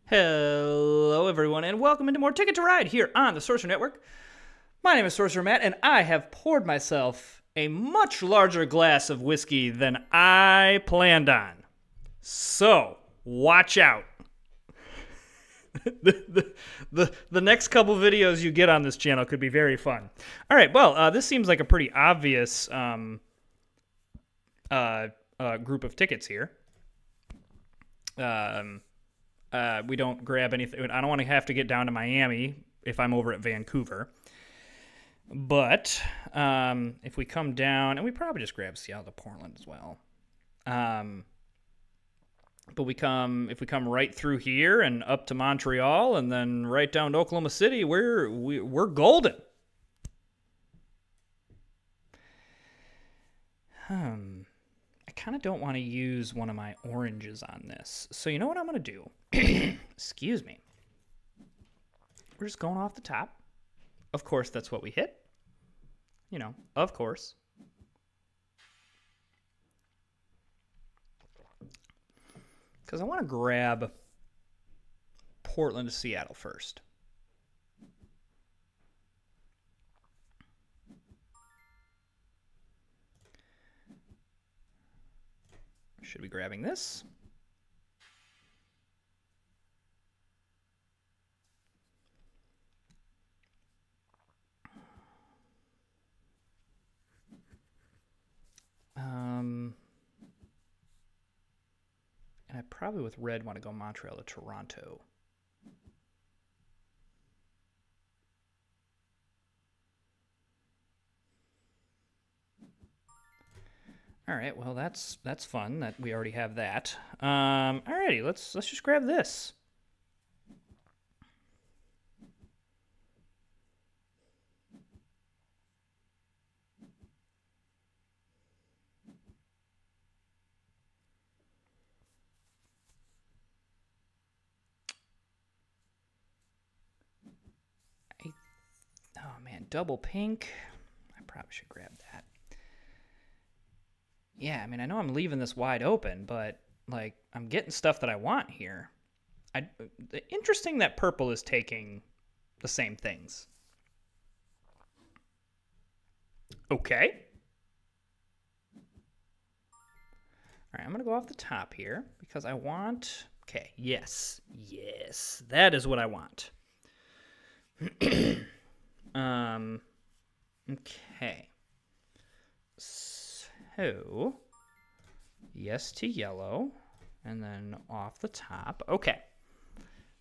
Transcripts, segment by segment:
Hello, everyone, and welcome into more Ticket to Ride here on the Sorcerer Network. My name is Sorcerer Matt, and I have poured myself a much larger glass of whiskey than I planned on. So, watch out. the next couple videos you get on this channel could be very fun. All right, well, this seems like a pretty obvious group of tickets here. We don't grab anything. I don't want to have to get down to Miami if I'm over at Vancouver. But if we come down, and we probably just grab Seattle to Portland as well. But if we come right through here and up to Montreal and then right down to Oklahoma City, we're golden. I kind of don't want to use one of my oranges on this. So you know what I'm going to do? Excuse me. We're just going off the top. Of course, that's what we hit. You know, of course. Because I want to grab Portland to Seattle first. Should be grabbing this. And I probably with red want to go Montreal to Toronto. All right, well that's fun that we already have that. Alrighty, let's just grab this. Oh man, double pink. I probably should grab that. Yeah, I mean, I know I'm leaving this wide open, but, like, I'm getting stuff that I want here. Interesting that purple is taking the same things. Okay. All right, I'm going to go off the top here because I want... Okay, yes. Yes, that is what I want. Okay. So, yes to yellow, and then off the top. Okay.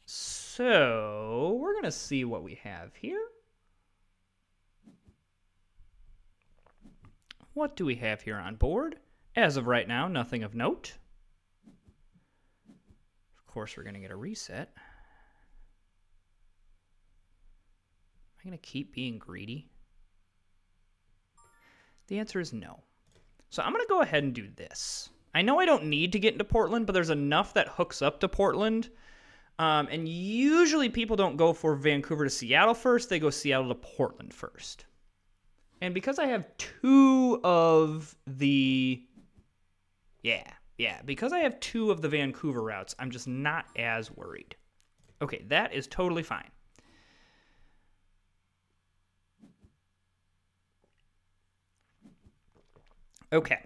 So, we're going to see what we have here. What do we have here on board? As of right now, nothing of note. Of course, we're going to get a reset. Am I going to keep being greedy? The answer is no. So I'm going to go ahead and do this. I know I don't need to get into Portland, but there's enough that hooks up to Portland. And usually people don't go for Vancouver to Seattle first. They go Seattle to Portland first. And because I have two of the... Yeah, because I have two of the Vancouver routes, I'm just not as worried. Okay, that is totally fine. Okay.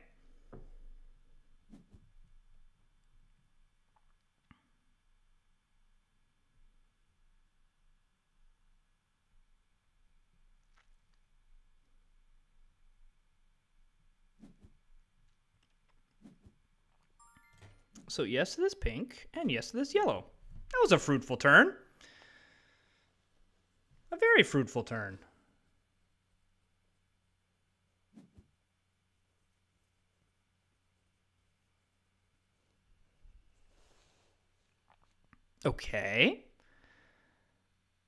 So yes to this pink, and yes to this yellow. That was a fruitful turn. A very fruitful turn. Okay.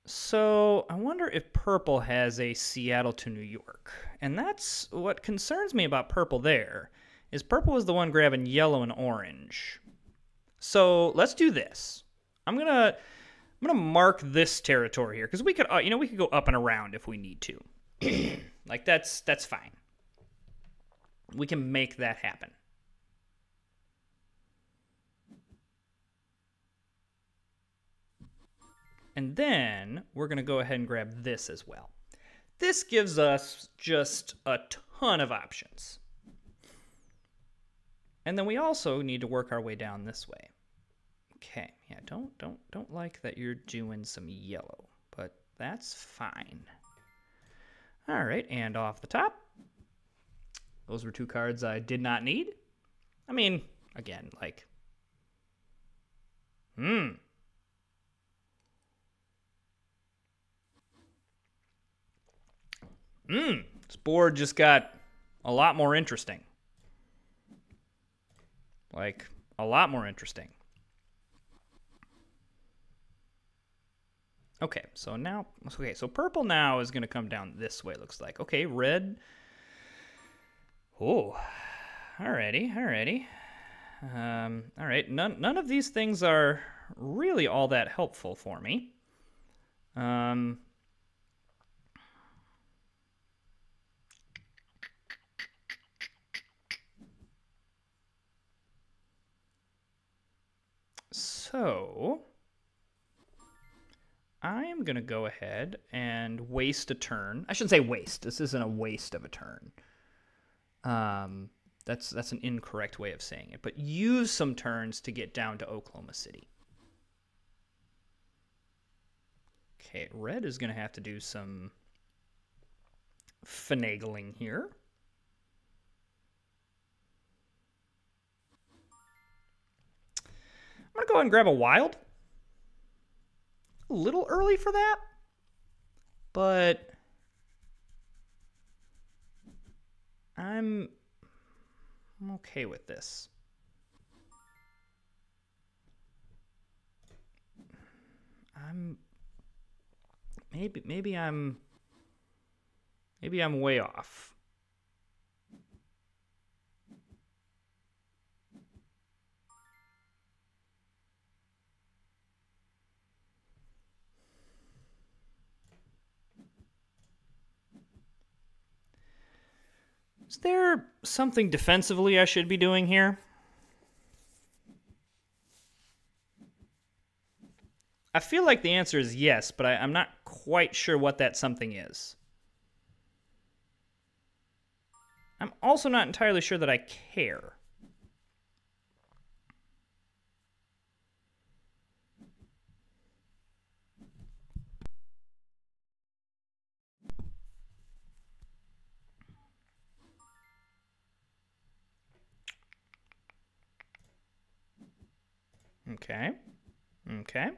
So I wonder if purple has a Seattle to New York. And that's what concerns me about purple there, is purple is the one grabbing yellow and orange. So let's do this. I'm gonna mark this territory here because we could we could go up and around if we need to. Like that's fine. We can make that happen. And then we're going to go ahead and grab this as well. This gives us just a ton of options. And then we also need to work our way down this way. Okay, yeah, don't like that you're doing some yellow, but that's fine. All right, and off the top, those were 2 cards I did not need. I mean, again, like, this board just got a lot more interesting. Like, a lot more interesting. Okay, so now, so purple now is going to come down this way, looks like. Okay, red. Oh, alrighty. All right, none of these things are really all that helpful for me. So I am going to go ahead and waste a turn. I shouldn't say waste. This isn't a waste of a turn. That's an incorrect way of saying it. But use some turns to get down to Oklahoma City. Okay, red is going to have to do some finagling here. I'm going to go ahead and grab a wild. A little early for that, but I'm okay with this. Maybe I'm way off. Is there something defensively I should be doing here? I feel like the answer is yes, but I'm not quite sure what that something is. I'm also not entirely sure that I care. Okay. Okay.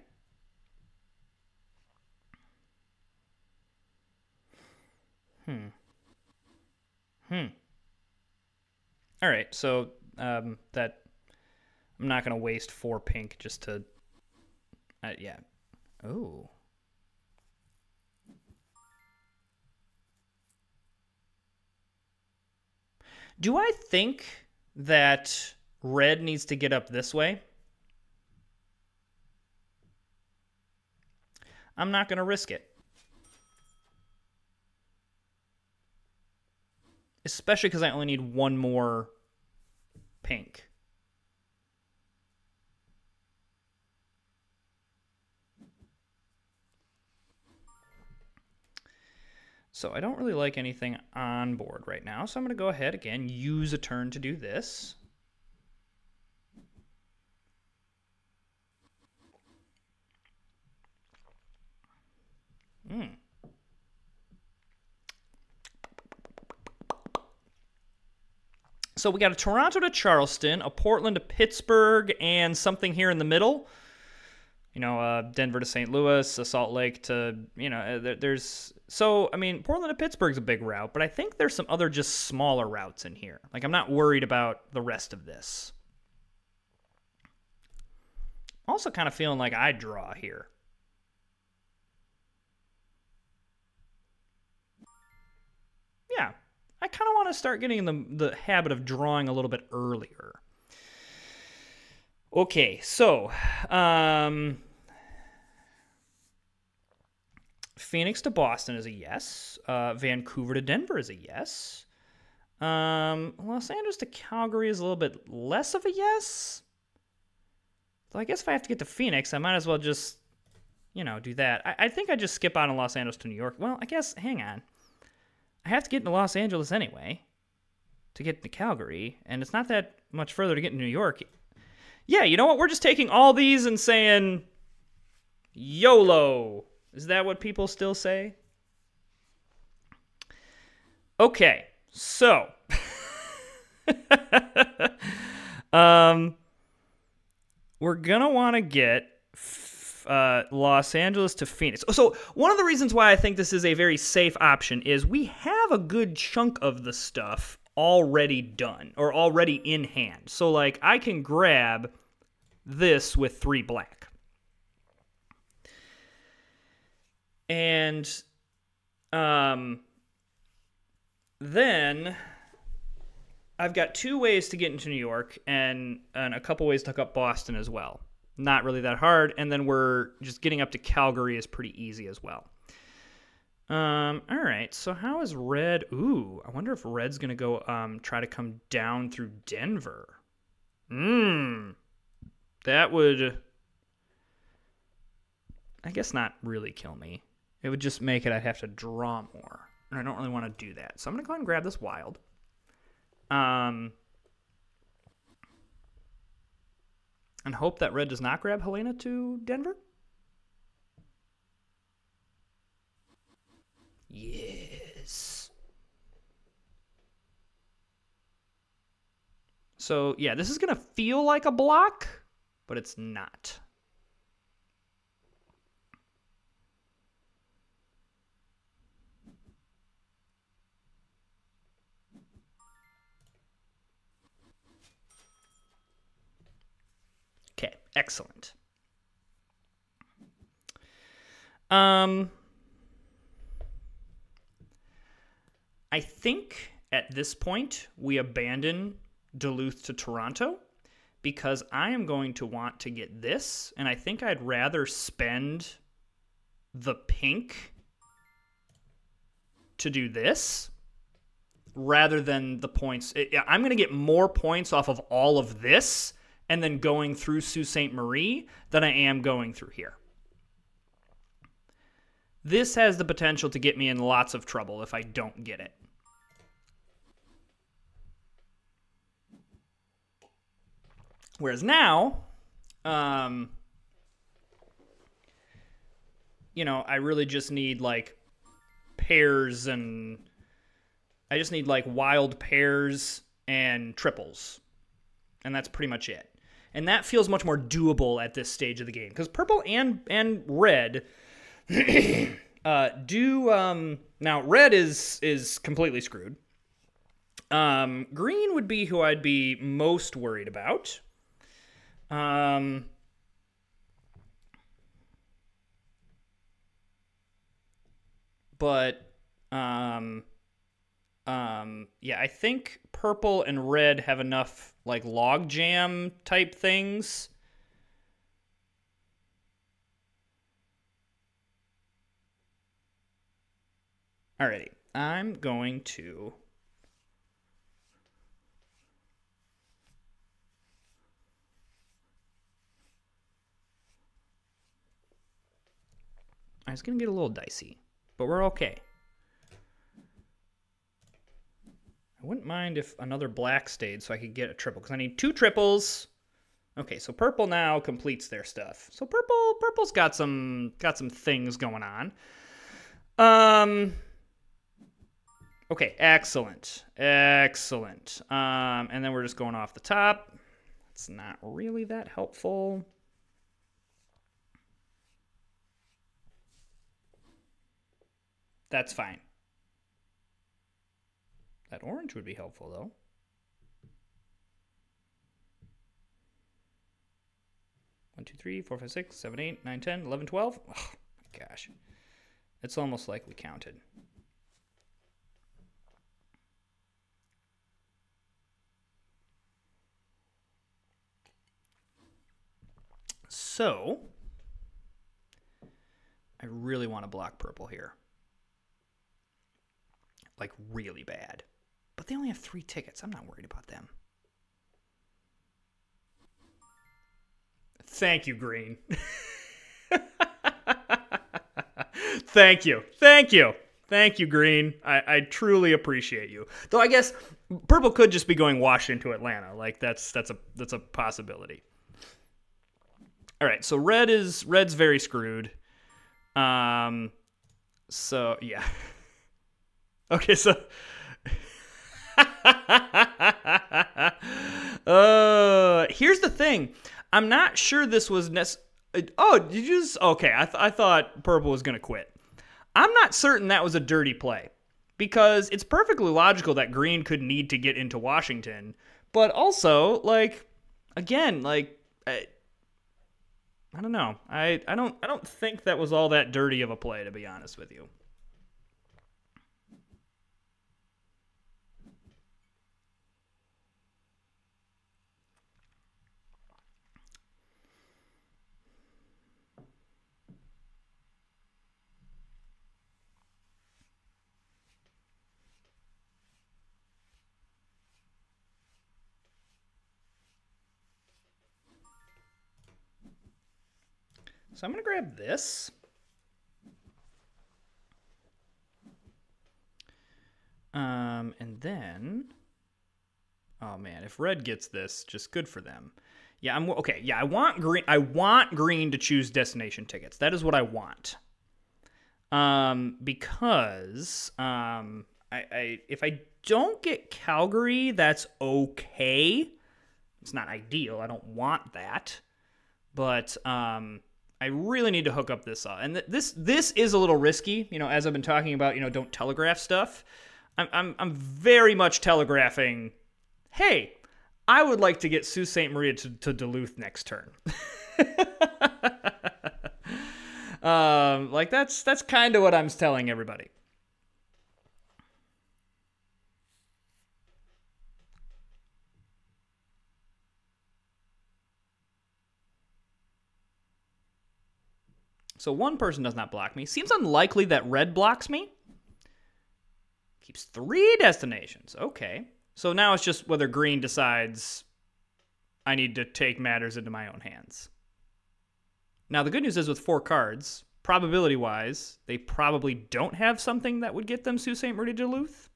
All right, so that I'm not gonna waste 4 pink just to, yeah. Oh. Do I think that red needs to get up this way? I'm not gonna risk it. Especially because I only need 1 more pink. So I don't really like anything on board right now. So I'm going to go ahead again, use a turn to do this. So we got a Toronto to Charleston, a Portland to Pittsburgh, and something here in the middle. You know, Denver to St. Louis, a Salt Lake to, you know, there's... So, I mean, Portland to Pittsburgh's a big route, but I think there's some other just smaller routes in here. Like, I'm not worried about the rest of this. Also kind of feeling like I draw here. Yeah, I kind of want to start getting in the habit of drawing a little bit earlier. Okay, so Phoenix to Boston is a yes. Vancouver to Denver is a yes. Los Angeles to Calgary is a little bit less of a yes. So I guess if I have to get to Phoenix, I might as well just do that. I think I just skip out on Los Angeles to New York. Well, I guess, hang on. I have to get into Los Angeles anyway to get to Calgary, and it's not that much further to get to New York. Yeah, you know what? We're just taking all these and saying YOLO. Is that what people still say? Okay, so we're gonna want to get Los Angeles to Phoenix. So one of the reasons why I think this is a very safe option is we have a good chunk of the stuff already done or already in hand. So like I can grab this with 3 black. And then I've got 2 ways to get into New York and a couple ways to hook up Boston as well. Not really that hard. And then we're just getting up to Calgary is pretty easy as well. All right. So how is red? Ooh, I wonder if red's going to go try to come down through Denver. That would, I guess, not really kill me. It would just make it I'd have to draw more. And I don't really want to do that. So I'm going to go ahead and grab this wild. And hope that red does not grab Helena to Denver. Yes. So, yeah, this is going to feel like a block, but it's not. Okay, excellent. I think at this point we abandon Duluth to Toronto because I am going to want to get this, and I think I'd rather spend the pink to do this rather than the points. I'm going to get more points off of all of this and then going through Sault Ste. Marie than I am going through here. This has the potential to get me in lots of trouble if I don't get it. Whereas now, I really just need like pairs and I just need like wild pairs and triples. And that's pretty much it. And that feels much more doable at this stage of the game. Because purple and red now red is completely screwed. Green would be who I'd be most worried about. Yeah, I think purple and red have enough like log jam type things. Alrighty, I'm going to it's going to get a little dicey, but we're okay. I wouldn't mind if another black stayed so I could get a triple, because I need 2 triples. Okay, so purple now completes their stuff. So purple's got some things going on. Okay, excellent. Excellent. And then we're just going off the top. It's not really that helpful. That's fine. That orange would be helpful, though. One, 2, 3, 4, 5, 6, 7, 8, 9, 10, 11, 12. Oh, my gosh. It's almost like we counted. So, I really want to block purple here. Like, really bad. But they only have 3 tickets. I'm not worried about them. Thank you, green. Thank you. Thank you. Thank you, Green. I truly appreciate you. Though I guess purple could just be going Washington to Atlanta. Like that's a possibility. All right, so red's very screwed. So yeah. Okay, so here's the thing. I'm not sure this was oh, did you just okay, I thought purple was going to quit. I'm not certain that was a dirty play because it's perfectly logical that green could need to get into Washington, but also like again, like I don't know. I don't think that was all that dirty of a play, to be honest with you. So I'm going to grab this. And then, oh man, if red gets this, just good for them. Yeah, okay. Yeah, I want green to choose destination tickets. That is what I want. Because if I don't get Calgary, that's okay. It's not ideal. I don't want that. But I really need to hook up this and this is a little risky, you know, as I've been talking about, you know, don't telegraph stuff. I'm very much telegraphing, hey, I would like to get Sault Ste. Marie to Duluth next turn. Like that's kind of what I'm telling everybody. So one person does not block me. Seems unlikely that red blocks me. Keeps 3 destinations. Okay. So now it's just whether green decides I need to take matters into my own hands. Now, the good news is with 4 cards, probability-wise, they probably don't have something that would get them Sault Ste. Marie to Duluth.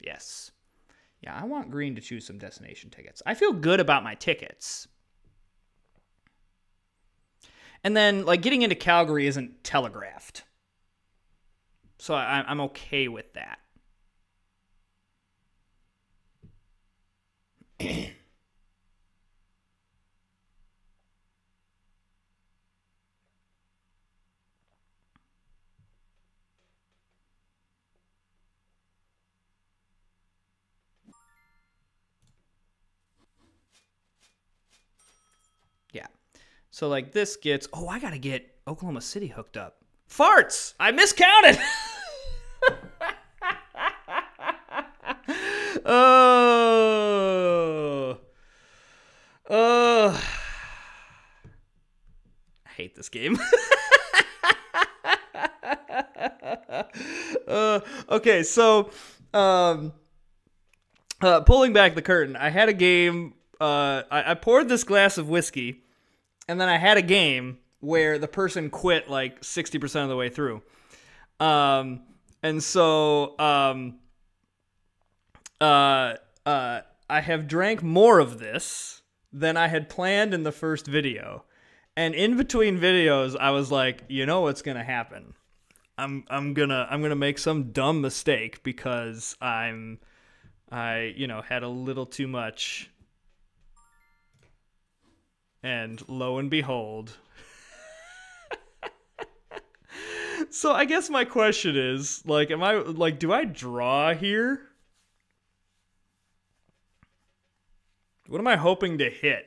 Yes. Yeah, I want green to choose some destination tickets. I feel good about my tickets. And then, like, getting into Calgary isn't telegraphed. So I'm okay with that. Yeah. So, like, this gets... Oh, I gotta get Oklahoma City hooked up. Farts! I miscounted! Oh. I hate this game. Okay, so... pulling back the curtain, I had a game... I poured this glass of whiskey... And then I had a game where the person quit like 60% of the way through. And so I have drank more of this than I had planned in the first video. And in between videos, I was like, you know what's gonna happen? I'm gonna make some dumb mistake because I had a little too much. And lo and behold. So I guess my question is, like, do I draw here? What am I hoping to hit?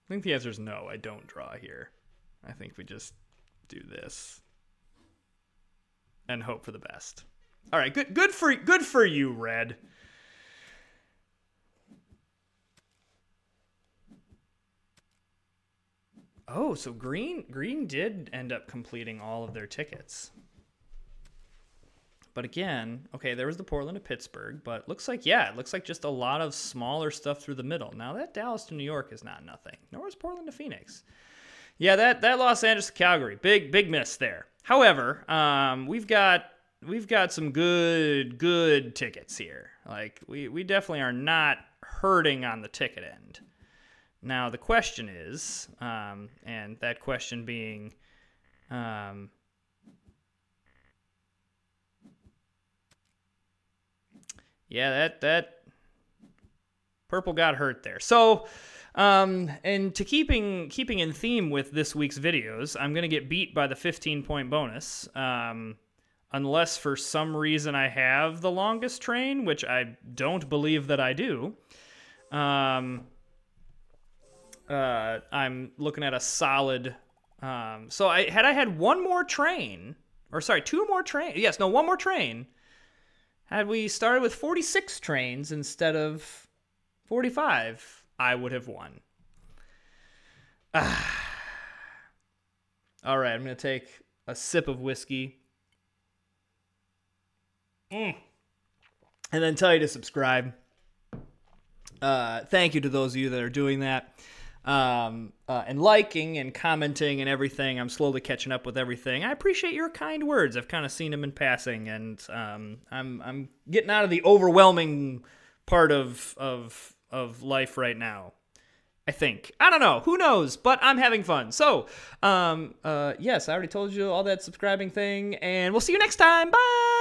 I think the answer is no, I don't draw here. I think we just do this. And hope for the best. All right, good for you, red. Oh, so green did end up completing all of their tickets. But again, okay, there was the Portland to Pittsburgh, but looks like, yeah, it looks like just a lot of smaller stuff through the middle. Now, that Dallas to New York is not nothing, nor is Portland to Phoenix. Yeah, that Los Angeles to Calgary, big miss there. However, we've got some good tickets here. Like, we definitely are not hurting on the ticket end. Now, the question is, and that question being, yeah, that purple got hurt there. So, and to keeping in theme with this week's videos, I'm going to get beat by the 15-point bonus, unless for some reason I have the longest train, which I don't believe that I do. I'm looking at a solid, so I had one more train, or sorry, two more trains. Yes, no, one more train. Had we started with 46 trains instead of 45, I would have won. All right, I'm going to take a sip of whiskey. And then tell you to subscribe. Thank you to those of you that are doing that. And liking and commenting and everything. I'm slowly catching up with everything. I appreciate your kind words. I've kind of seen them in passing, and I'm getting out of the overwhelming part of life right now. I think. I don't know. Who knows? But I'm having fun. So, yes, I already told you all that subscribing thing, and we'll see you next time. Bye!